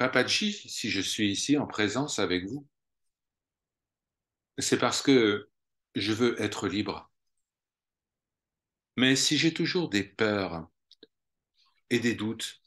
Papaji, si je suis ici en présence avec vous, c'est parce que je veux être libre. Mais si j'ai toujours des peurs et des doutes,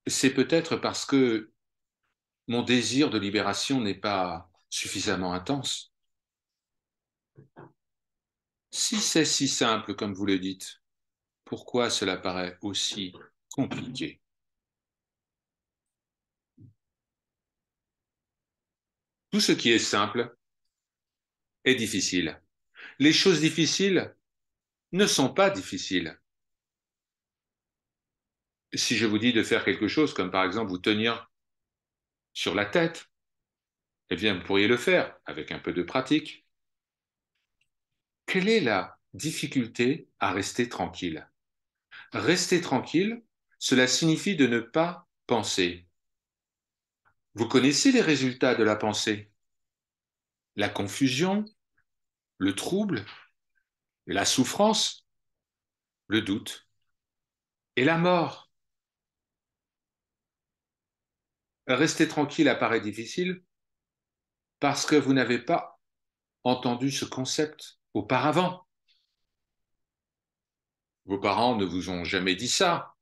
c'est peut-être parce que mon désir de libération n'est pas suffisamment intense. Si c'est si simple comme vous le dites, pourquoi cela paraît aussi compliqué? Tout ce qui est simple est difficile. Les choses difficiles ne sont pas difficiles. Si je vous dis de faire quelque chose, comme par exemple vous tenir sur la tête, eh bien, vous pourriez le faire avec un peu de pratique. Quelle est la difficulté à rester tranquille? Rester tranquille, cela signifie de ne pas penser. Vous connaissez les résultats de la pensée? La confusion, le trouble, la souffrance, le doute et la mort. Rester tranquille apparaît difficile parce que vous n'avez pas entendu ce concept auparavant. Vos parents ne vous ont jamais dit ça,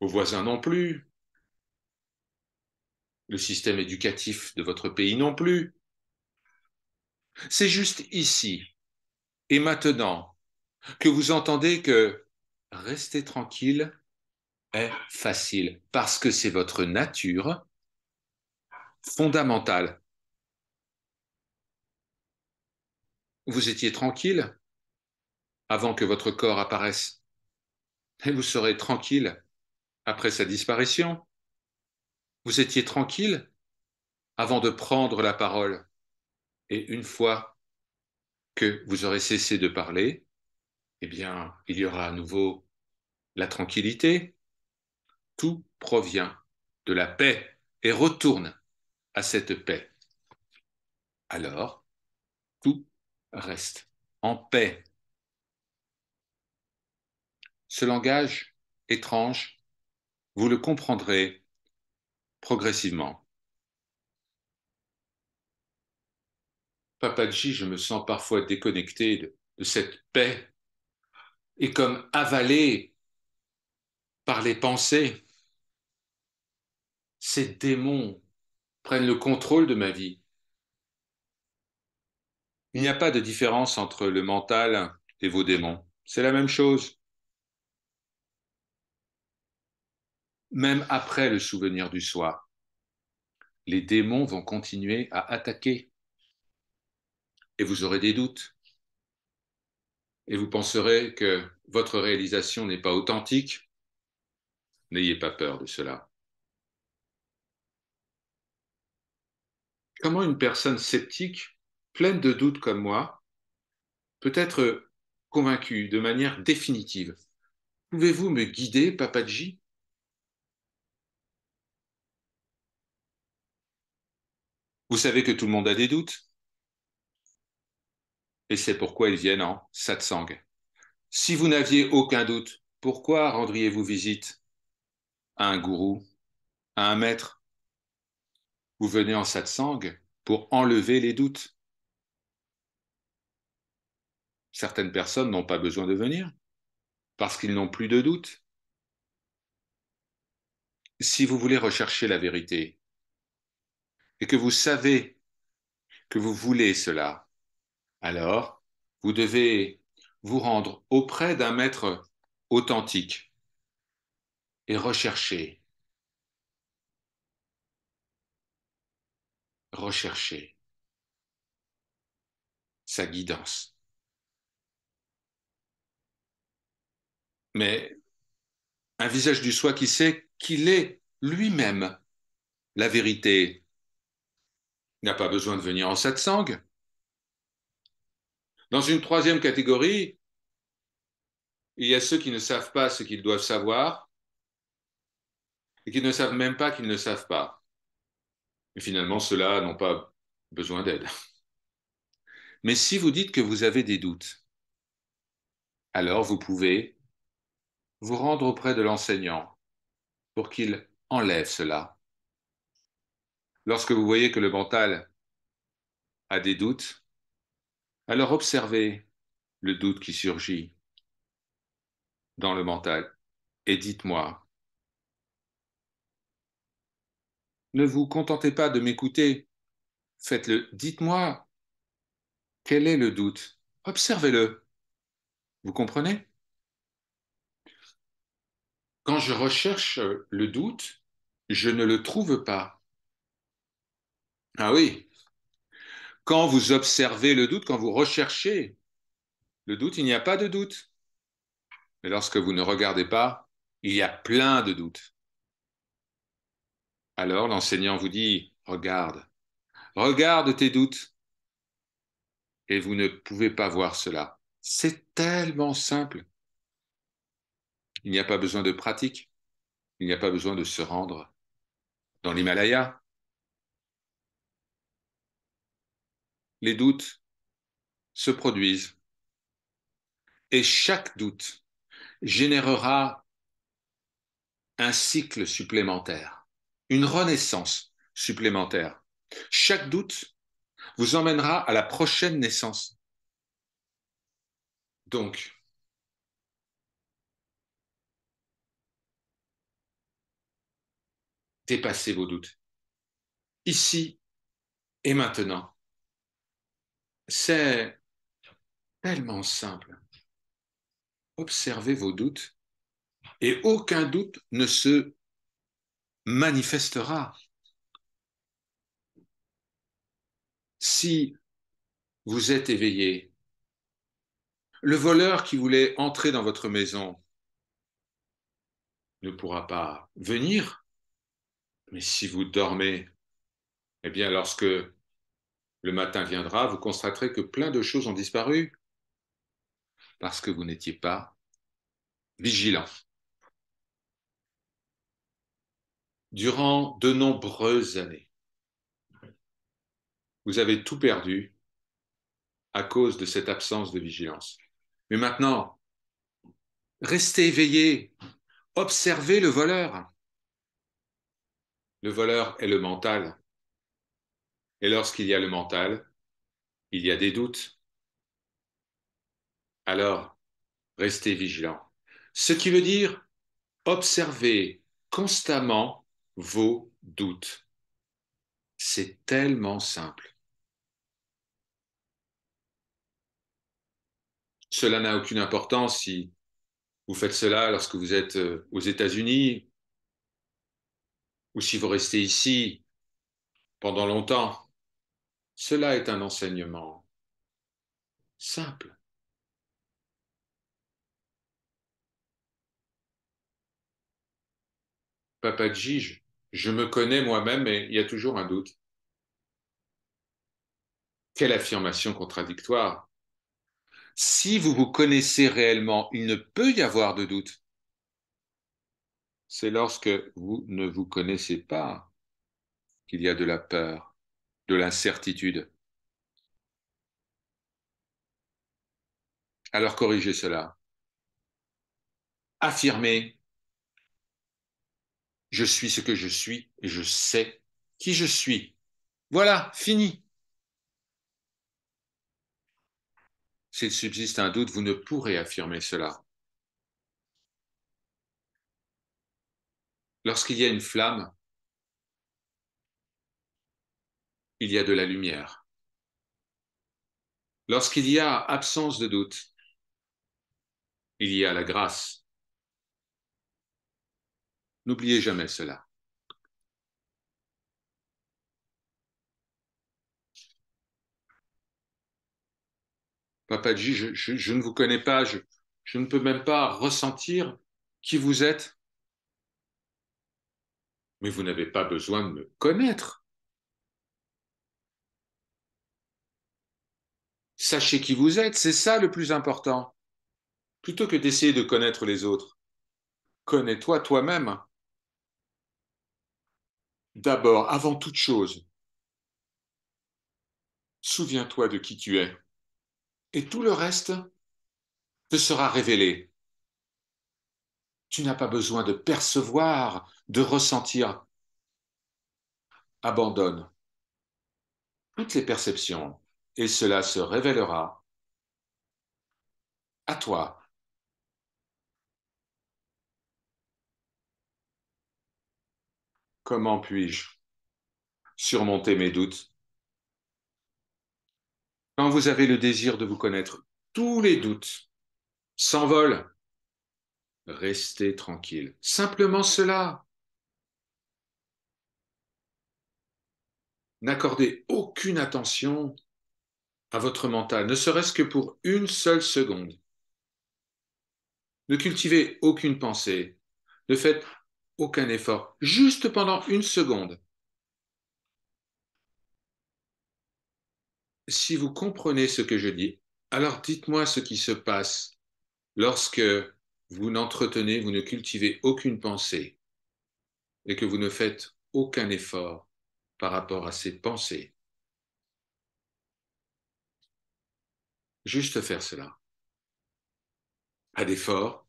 vos voisins non plus, le système éducatif de votre pays non plus. C'est juste ici et maintenant que vous entendez que rester tranquille est facile parce que c'est votre nature fondamentale. Vous étiez tranquille avant que votre corps apparaisse et vous serez tranquille après sa disparition. Vous étiez tranquille avant de prendre la parole et une fois que vous aurez cessé de parler, eh bien, il y aura à nouveau la tranquillité. Tout provient de la paix et retourne à cette paix. Alors, tout reste en paix. Ce langage étrange, vous le comprendrez progressivement. Papaji, je me sens parfois déconnecté de cette paix et comme avalé par les pensées. Ces démons prennent le contrôle de ma vie. Il n'y a pas de différence entre le mental et vos démons. C'est la même chose. Même après le souvenir du soir, les démons vont continuer à attaquer et vous aurez des doutes et vous penserez que votre réalisation n'est pas authentique. N'ayez pas peur de cela. Comment une personne sceptique, pleine de doutes comme moi, peut être convaincue de manière définitive? Pouvez-vous me guider, Papaji? Vous savez que tout le monde a des doutes et c'est pourquoi ils viennent en satsang. Si vous n'aviez aucun doute, pourquoi rendriez-vous visite à un gourou, à un maître? Vous venez en satsang pour enlever les doutes. Certaines personnes n'ont pas besoin de venir parce qu'ils n'ont plus de doutes. Si vous voulez rechercher la vérité et que vous savez que vous voulez cela, alors vous devez vous rendre auprès d'un maître authentique et rechercher sa guidance. Mais un visage du soi qui sait qu'il est lui-même la vérité n'a pas besoin de venir en satsang. Dans une troisième catégorie, il y a ceux qui ne savent pas ce qu'ils doivent savoir et qui ne savent même pas qu'ils ne savent pas. Et finalement, ceux-là n'ont pas besoin d'aide. Mais si vous dites que vous avez des doutes, alors vous pouvez vous rendre auprès de l'enseignant pour qu'il enlève cela. Lorsque vous voyez que le mental a des doutes, alors observez le doute qui surgit dans le mental et dites-moi, ne vous contentez pas de m'écouter, faites-le, dites-moi quel est le doute, observez-le, vous comprenez? Quand je recherche le doute, je ne le trouve pas. Ah oui, quand vous observez le doute, quand vous recherchez le doute, il n'y a pas de doute. Mais lorsque vous ne regardez pas, il y a plein de doutes. Alors l'enseignant vous dit, regarde, regarde tes doutes, et vous ne pouvez pas voir cela. C'est tellement simple. Il n'y a pas besoin de pratique, il n'y a pas besoin de se rendre dans l'Himalaya. Les doutes se produisent et chaque doute générera un cycle supplémentaire, une renaissance supplémentaire. Chaque doute vous emmènera à la prochaine naissance. Donc, dépassez vos doutes, ici et maintenant. C'est tellement simple. Observez vos doutes et aucun doute ne se manifestera. Si vous êtes éveillé, le voleur qui voulait entrer dans votre maison ne pourra pas venir, mais si vous dormez, eh bien, lorsque le matin viendra, vous constaterez que plein de choses ont disparu parce que vous n'étiez pas vigilant. Durant de nombreuses années, vous avez tout perdu à cause de cette absence de vigilance. Mais maintenant, restez éveillé, observez le voleur. Le voleur est le mental. Et lorsqu'il y a le mental, il y a des doutes. Alors, restez vigilant. Ce qui veut dire observez constamment vos doutes. C'est tellement simple. Cela n'a aucune importance si vous faites cela lorsque vous êtes aux États-Unis ou si vous restez ici pendant longtemps. Cela est un enseignement simple. Papaji, je me connais moi-même, mais il y a toujours un doute. Quelle affirmation contradictoire. Si vous vous connaissez réellement, il ne peut y avoir de doute. C'est lorsque vous ne vous connaissez pas qu'il y a de la peur, de l'incertitude. Alors corrigez cela. Affirmez, je suis ce que je suis et je sais qui je suis. Voilà, fini. S'il subsiste un doute, vous ne pourrez affirmer cela. Lorsqu'il y a une flamme, il y a de la lumière. Lorsqu'il y a absence de doute, il y a la grâce. N'oubliez jamais cela. Papaji, je ne vous connais pas, je ne peux même pas ressentir qui vous êtes, mais vous n'avez pas besoin de me connaître. Sachez qui vous êtes, c'est ça le plus important. Plutôt que d'essayer de connaître les autres, connais-toi toi-même. D'abord, avant toute chose, souviens-toi de qui tu es. Et tout le reste te sera révélé. Tu n'as pas besoin de percevoir, de ressentir. Abandonne toutes les perceptions et cela se révélera à toi. Comment puis-je surmonter mes doutes? Quand vous avez le désir de vous connaître, tous les doutes s'envolent. Restez tranquille. Simplement cela. N'accordez aucune attention à votre mental, ne serait-ce que pour une seule seconde. Ne cultivez aucune pensée. Ne faites aucun effort. Juste pendant une seconde. Si vous comprenez ce que je dis, alors dites-moi ce qui se passe lorsque vous n'entretenez, vous ne cultivez aucune pensée et que vous ne faites aucun effort par rapport à ces pensées. Juste faire cela. Pas d'effort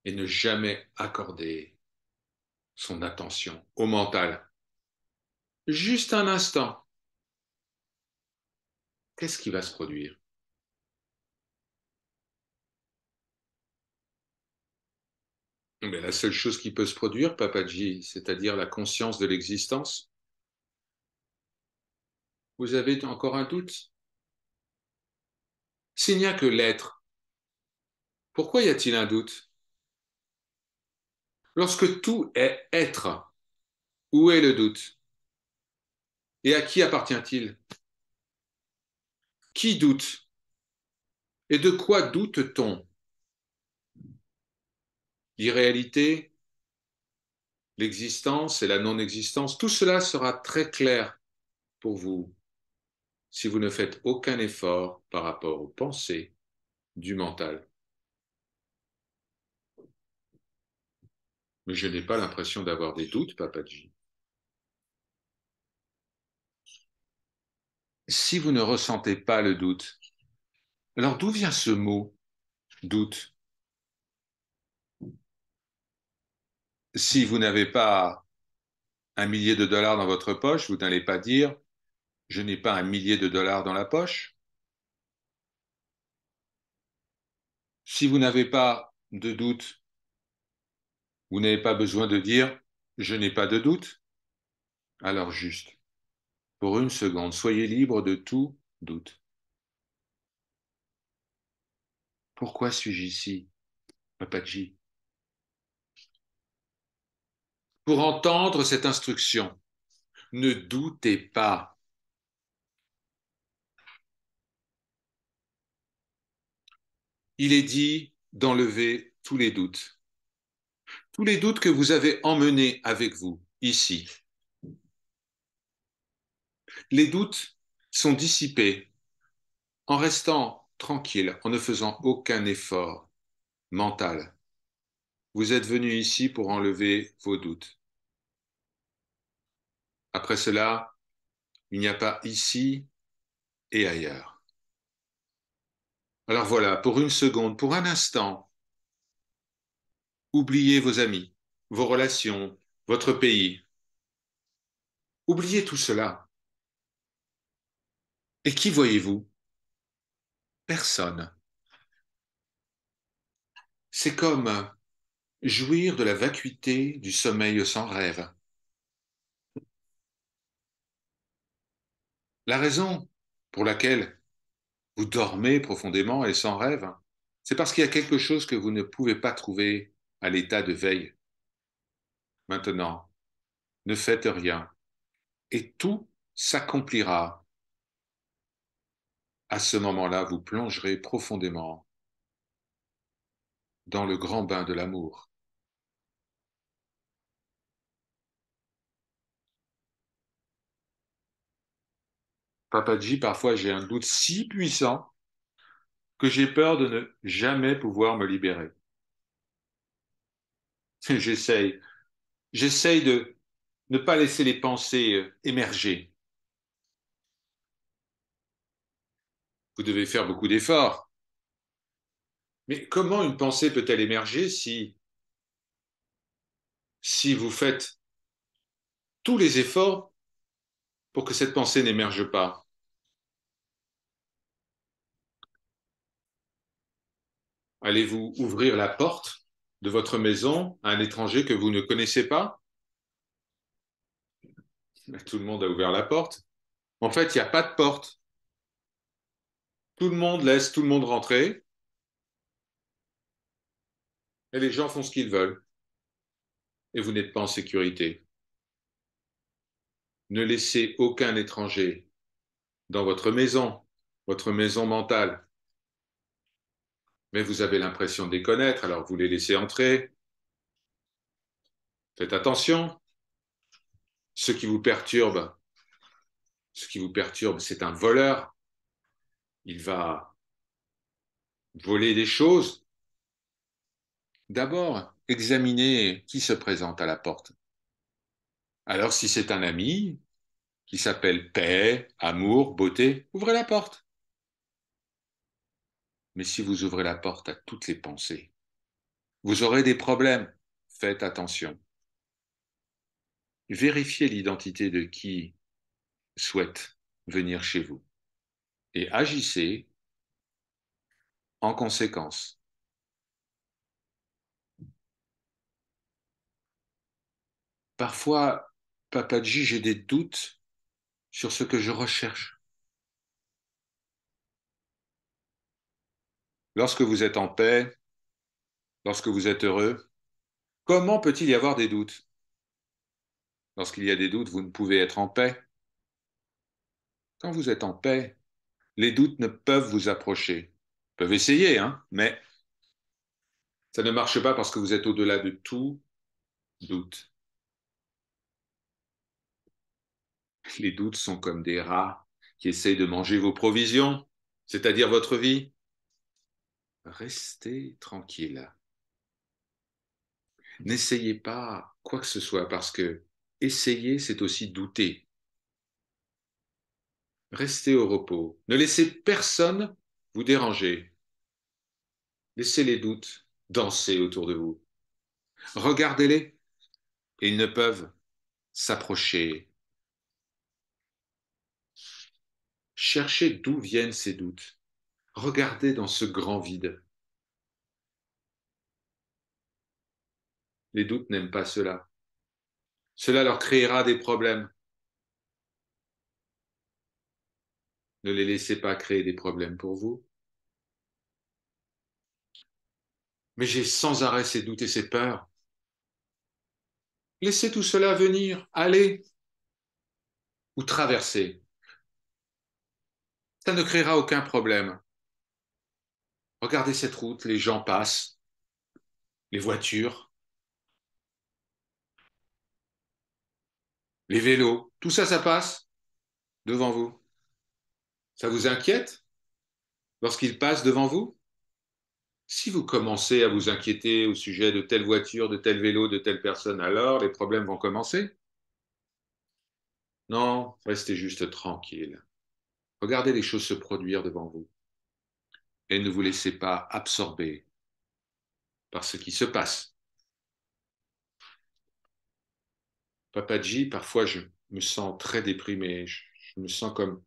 et ne jamais accorder son attention au mental. Juste un instant. Qu'est-ce qui va se produire? Mais la seule chose qui peut se produire, Papaji, c'est-à-dire la conscience de l'existence. Vous avez encore un doute? S'il n'y a que l'être, pourquoi y a-t-il un doute? Lorsque tout est être, où est le doute? Et à qui appartient-il? Qui doute? Et de quoi doute-t-on? L'irréalité, l'existence et la non-existence, tout cela sera très clair pour vous si vous ne faites aucun effort par rapport aux pensées du mental. Mais je n'ai pas l'impression d'avoir des doutes, Papaji. Si vous ne ressentez pas le doute, alors d'où vient ce mot, doute? Si vous n'avez pas 1 millier de dollars dans votre poche, vous n'allez pas dire je n'ai pas 1 millier de dollars dans la poche. Si vous n'avez pas de doute, vous n'avez pas besoin de dire je n'ai pas de doute. Alors juste, pour une seconde, soyez libre de tout doute. Pourquoi suis-je ici, Papaji? Pour entendre cette instruction, ne doutez pas. Il est dit d'enlever tous les doutes. Tous les doutes que vous avez emmenés avec vous ici. Les doutes sont dissipés en restant tranquille, en ne faisant aucun effort mental. Vous êtes venu ici pour enlever vos doutes. Après cela, il n'y a pas ici et ailleurs. Alors voilà, pour une seconde, pour un instant, oubliez vos amis, vos relations, votre pays. Oubliez tout cela. Et qui voyez-vous? Personne. C'est comme jouir de la vacuité du sommeil sans rêve. La raison pour laquelle vous dormez profondément et sans rêve, c'est parce qu'il y a quelque chose que vous ne pouvez pas trouver à l'état de veille. Maintenant, ne faites rien et tout s'accomplira. À ce moment-là, vous plongerez profondément dans le grand bain de l'amour. Papaji, parfois j'ai un doute si puissant que j'ai peur de ne jamais pouvoir me libérer. J'essaye, j'essaye de ne pas laisser les pensées émerger. Vous devez faire beaucoup d'efforts. Mais comment une pensée peut-elle émerger si si vous faites tous les efforts pour que cette pensée n'émerge pas? Allez-vous ouvrir la porte de votre maison à un étranger que vous ne connaissez pas? Tout le monde a ouvert la porte. En fait, il n'y a pas de porte. Tout le monde laisse tout le monde rentrer et les gens font ce qu'ils veulent. Et vous n'êtes pas en sécurité. Ne laissez aucun étranger dans votre maison mentale. Mais vous avez l'impression de les connaître, alors vous les laissez entrer. Faites attention. Ce qui vous perturbe, ce qui vous perturbe, c'est un voleur. Il va voler des choses. D'abord, examinez qui se présente à la porte. Alors, si c'est un ami qui s'appelle paix, amour, beauté, ouvrez la porte. Mais si vous ouvrez la porte à toutes les pensées, vous aurez des problèmes. Faites attention. Vérifiez l'identité de qui souhaite venir chez vous et agissez en conséquence. Parfois, Papadji, j'ai des doutes sur ce que je recherche. Lorsque vous êtes en paix, lorsque vous êtes heureux, comment peut-il y avoir des doutes? Lorsqu'il y a des doutes, vous ne pouvez être en paix. Quand vous êtes en paix, les doutes ne peuvent vous approcher. Ils peuvent essayer, hein, mais ça ne marche pas parce que vous êtes au-delà de tout doute. Les doutes sont comme des rats qui essayent de manger vos provisions, c'est-à-dire votre vie. Restez tranquille. N'essayez pas quoi que ce soit parce que essayer, c'est aussi douter. Restez au repos. Ne laissez personne vous déranger. Laissez les doutes danser autour de vous. Regardez-les et ils ne peuvent s'approcher. Cherchez d'où viennent ces doutes. Regardez dans ce grand vide. Les doutes n'aiment pas cela. Cela leur créera des problèmes. Ne les laissez pas créer des problèmes pour vous. Mais j'ai sans arrêt ces doutes et ces peurs. Laissez tout cela venir, aller ou traverser. Ça ne créera aucun problème. Regardez cette route, les gens passent, les voitures, les vélos, tout ça, ça passe devant vous. Ça vous inquiète lorsqu'ils passent devant vous? Si vous commencez à vous inquiéter au sujet de telle voiture, de tel vélo, de telle personne, alors les problèmes vont commencer. Non, restez juste tranquille. Regardez les choses se produire devant vous et ne vous laissez pas absorber par ce qui se passe. Papadji, parfois je me sens très déprimé, je me sens comme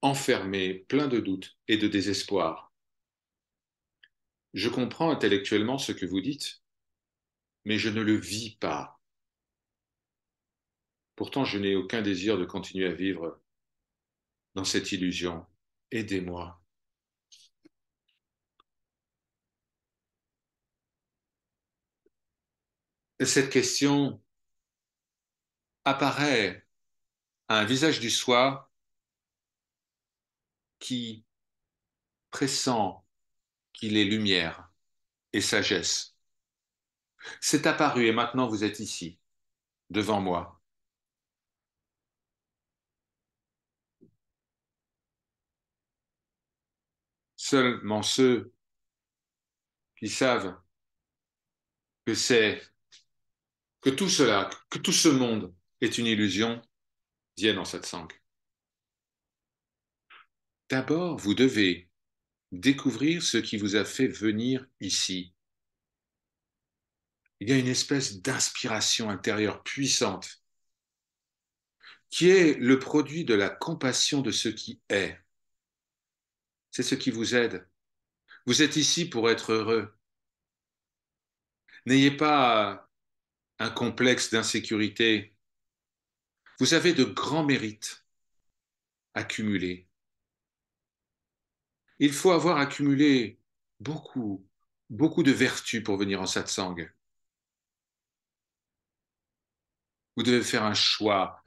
enfermé, plein de doutes et de désespoir. Je comprends intellectuellement ce que vous dites, mais je ne le vis pas. Pourtant, je n'ai aucun désir de continuer à vivre dans cette illusion. Aidez-moi. Cette question apparaît à un visage du soi qui pressent qu'il est lumière et sagesse. C'est apparu et maintenant vous êtes ici, devant moi. Seulement ceux qui savent que que tout cela, que tout ce monde est une illusion, viennent en satsang. D'abord, vous devez découvrir ce qui vous a fait venir ici. il y a une espèce d'inspiration intérieure puissante qui est le produit de la compassion de ce qui est. C'est ce qui vous aide. Vous êtes ici pour être heureux. N'ayez pas un complexe d'insécurité. Vous avez de grands mérites accumulés. Il faut avoir accumulé beaucoup, beaucoup de vertus pour venir en satsang. Vous devez faire un choix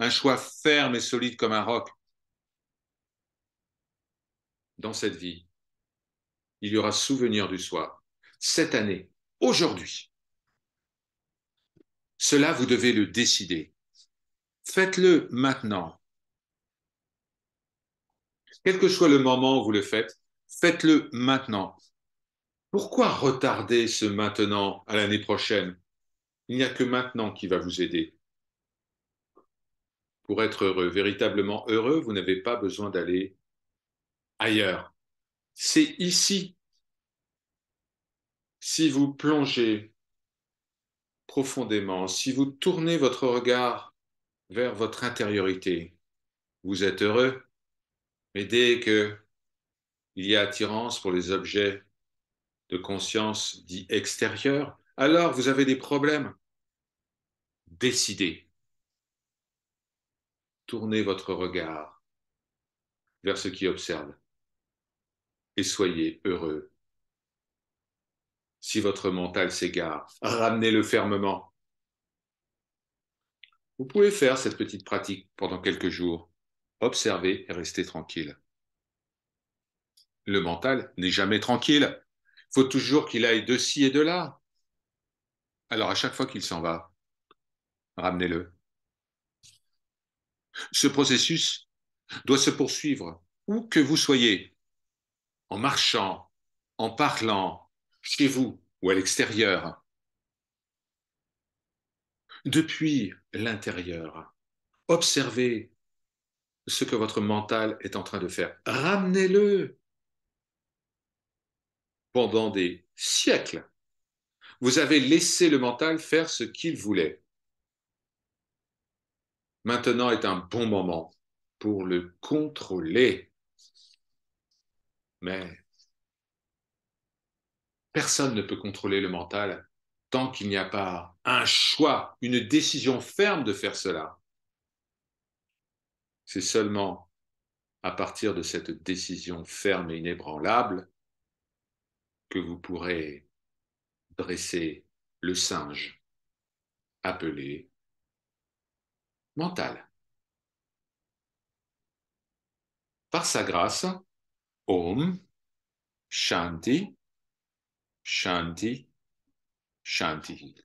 ferme et solide comme un roc dans cette vie. Il y aura souvenir du soi. Cette année, aujourd'hui, cela, vous devez le décider. Faites-le maintenant. Quel que soit le moment où vous le faites, faites-le maintenant. Pourquoi retarder ce maintenant à l'année prochaine? Il n'y a que maintenant qui va vous aider. Pour être heureux, véritablement heureux, vous n'avez pas besoin d'aller ailleurs. C'est ici. Si vous plongez profondément, si vous tournez votre regard vers votre intériorité, vous êtes heureux. Mais dès que il y a attirance pour les objets de conscience dits extérieurs, alors vous avez des problèmes. Décidez, tournez votre regard vers ce qui observe et soyez heureux. Si votre mental s'égare, ramenez-le fermement. Vous pouvez faire cette petite pratique pendant quelques jours. Observez et restez tranquille. Le mental n'est jamais tranquille. Il faut toujours qu'il aille de ci et de là. Alors à chaque fois qu'il s'en va, ramenez-le. Ce processus doit se poursuivre où que vous soyez, en marchant, en parlant, chez vous ou à l'extérieur, depuis l'intérieur. Observez ce que votre mental est en train de faire. Ramenez-le pendant des siècles. Vous avez laissé le mental faire ce qu'il voulait. Maintenant est un bon moment pour le contrôler. Mais personne ne peut contrôler le mental tant qu'il n'y a pas un choix, une décision ferme de faire cela. C'est seulement à partir de cette décision ferme et inébranlable que vous pourrez dresser le singe appelé mental. Par sa grâce, Om, Shanti, Shanti, Shanti.